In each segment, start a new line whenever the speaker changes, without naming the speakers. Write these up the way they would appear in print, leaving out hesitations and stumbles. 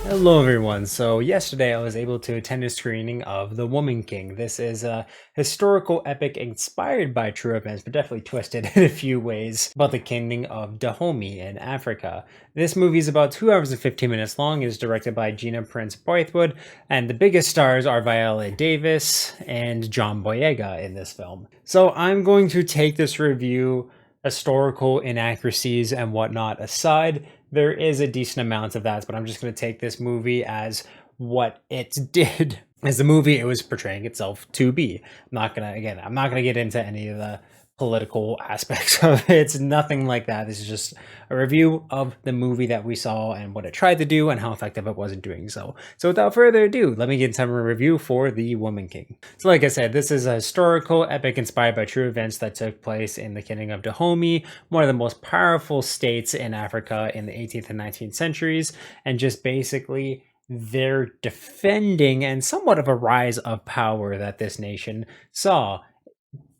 Hello, everyone. So, yesterday I was able to attend a screening of The Woman King. This is a historical epic inspired by true events, but definitely twisted in a few ways about the kingdom of Dahomey in Africa. This movie is about 2 hours and 15 minutes long. It is directed by Gina Prince Bythewood, and the biggest stars are Viola Davis and John Boyega in this film. So, I'm going to take this review, historical inaccuracies and whatnot aside. There is a decent amount of that, but I'm just going to take this movie as what it did. As the movie it was portraying itself to be. I'm not gonna get into any of the political aspects of it. It's nothing like that. This is just a review of the movie that we saw and what it tried to do and how effective it was in doing so. So without further ado, let me get into a review for The Woman King. So like I said, this is a historical epic inspired by true events that took place in the kingdom of Dahomey, one of the most powerful states in Africa in the 18th and 19th centuries, and just basically they're defending and somewhat of a rise of power that this nation saw.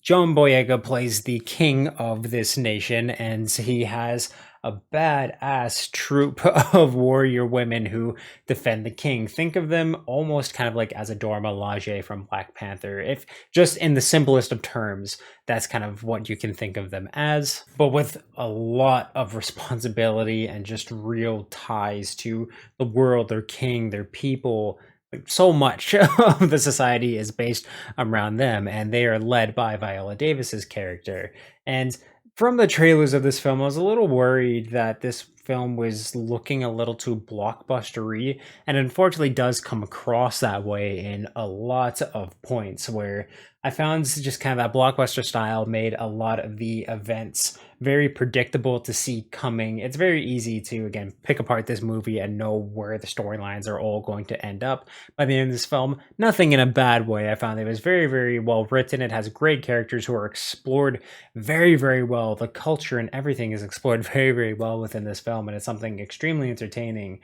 John Boyega plays the king of this nation, and he has a badass troop of warrior women who defend the king. Think of them almost kind of like as a Dora Milaje from Black Panther. If just in the simplest of terms, that's kind of what you can think of them as, but with a lot of responsibility and just real ties to the world, their king, their people. So much of the society is based around them, and they are led by Viola Davis's character. And from the trailers of this film, I was a little worried that this film was looking a little too blockbustery, and unfortunately does come across that way in a lot of points where I found just kind of that blockbuster style made a lot of the events very predictable to see coming. It's very easy to, again, pick apart this movie and know where the storylines are all going to end up by the end of this film. Nothing in a bad way. I found it was very, very well written. It has great characters who are explored very, very well. The culture and everything is explored very, very well within this film, and it's something extremely entertaining.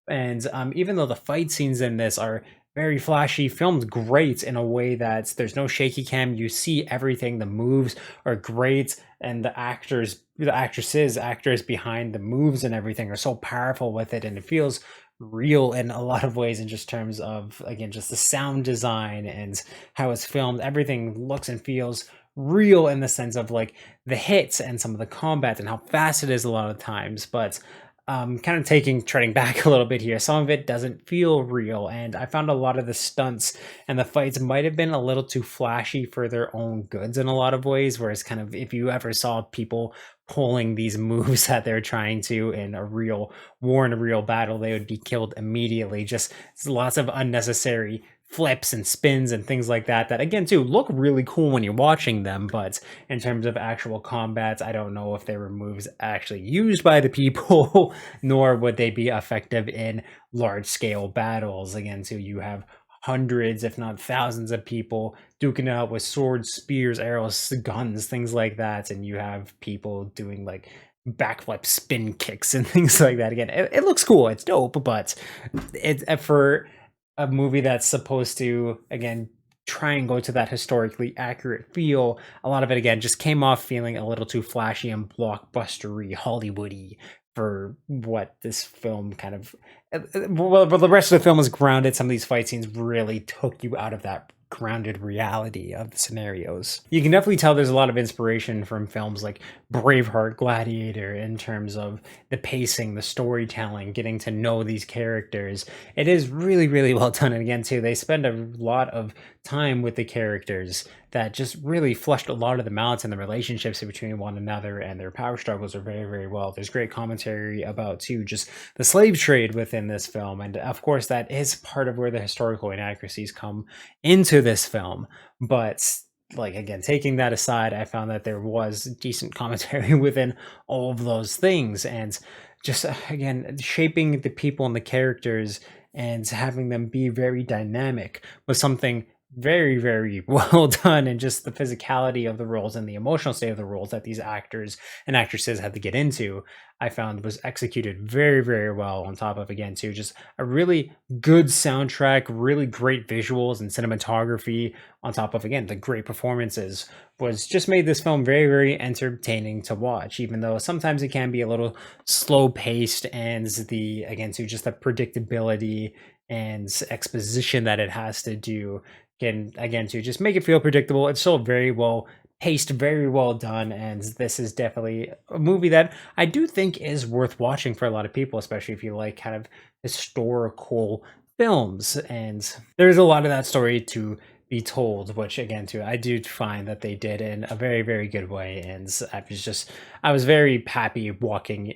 And even though the fight scenes in this are very flashy, filmed great in a way that there's no shaky cam. You see everything. The moves are great, and actors behind the moves and everything are so powerful with it, and it feels real in a lot of ways in just terms of, again, just the sound design and how it's filmed. Everything looks and feels real in the sense of like the hits and some of the combat and how fast it is a lot of times. But kind of treading back a little bit here, some of it doesn't feel real, and I found a lot of the stunts and the fights might have been a little too flashy for their own goods in a lot of ways, whereas kind of if you ever saw people pulling these moves that they're trying to in a real war, in a real battle, they would be killed immediately. Just lots of unnecessary flips and spins and things like that again too look really cool when you're watching them, but in terms of actual combats, I don't know if they were moves actually used by the people nor would they be effective in large scale battles. Again too, you have hundreds if not thousands of people duking it out with swords, spears, arrows, guns, things like that, and you have people doing like backflip spin kicks and things like that. Again, it looks cool, it's dope, but it's for a movie that's supposed to, again, try and go to that historically accurate feel, a lot of it, again, just came off feeling a little too flashy and blockbustery, Hollywoody for what this film kind of. Well, the rest of the film is grounded. Some of these fight scenes really took you out of that grounded reality of the scenarios. You can definitely tell there's a lot of inspiration from films like Braveheart, Gladiator, in terms of the pacing, the storytelling, getting to know these characters. It is really, really well done. And again, too, they spend a lot of time with the characters that just really fleshed a lot of them out, and the relationships between one another and their power struggles are very, very well. There's great commentary about, too, just the slave trade within this film. And of course, that is part of where the historical inaccuracies come into this film. But like, again, taking that aside, I found that there was decent commentary within all of those things, and just again shaping the people and the characters and having them be very dynamic was something very, very well done, and just the physicality of the roles and the emotional state of the roles that these actors and actresses had to get into, I found was executed very, very well. On top of, again, too, just a really good soundtrack, really great visuals and cinematography, on top of, again, the great performances, was just made this film very, very entertaining to watch, even though sometimes it can be a little slow paced, and the, again, to just the predictability and exposition that it has to do can, again, to just make it feel predictable. It's still very well paced, very well done, and this is definitely a movie that I do think is worth watching for a lot of people, especially if you like kind of historical films. And there's a lot of that story to be told, which, again, too, I do find that they did in a very, very good way. And I was very happy walking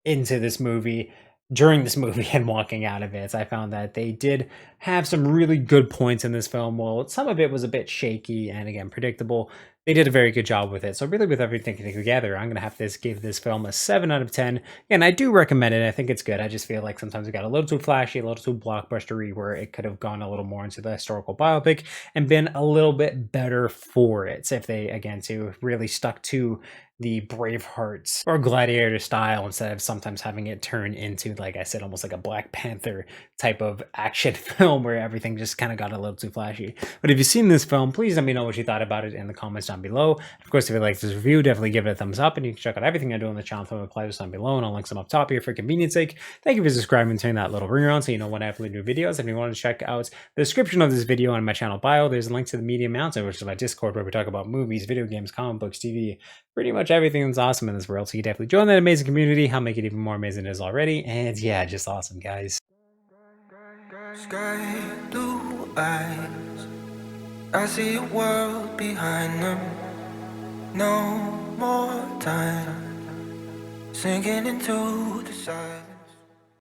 into this movie, during this movie, and walking out of it. I found that they did have some really good points in this film. Well, some of it was a bit shaky and, again, predictable. They did a very good job with it. So really, with everything together, I'm gonna have to give this film a 7 out of 10. And I do recommend it. I think it's good. I just feel like sometimes it got a little too flashy, a little too blockbustery, where it could have gone a little more into the historical biopic and been a little bit better for it if they, again, to really stuck to the Bravehearts or Gladiator style, instead of sometimes having it turn into, like I said, almost like a Black Panther type of action film where everything just kind of got a little too flashy. But if you've seen this film, please let me know what you thought about it in the comments down below. Of course, if you like this review, definitely give it a thumbs up, and you can check out everything I do on the channel from the playlists down below, and I'll link them up top here for convenience sake. Thank you for subscribing and turning that little ring around so you know when I upload new videos. If you want to check out the description of this video on my channel bio, there's a link to the Media Mountain, which is my Discord, where we talk about movies, video games, comic books, TV, pretty much everything that's awesome in this world. So you definitely join that amazing community. I'll make it even more amazing than it is already. And yeah, just awesome, guys.
Sky blue eyes, I see a world behind them. No more time sinking into the silence.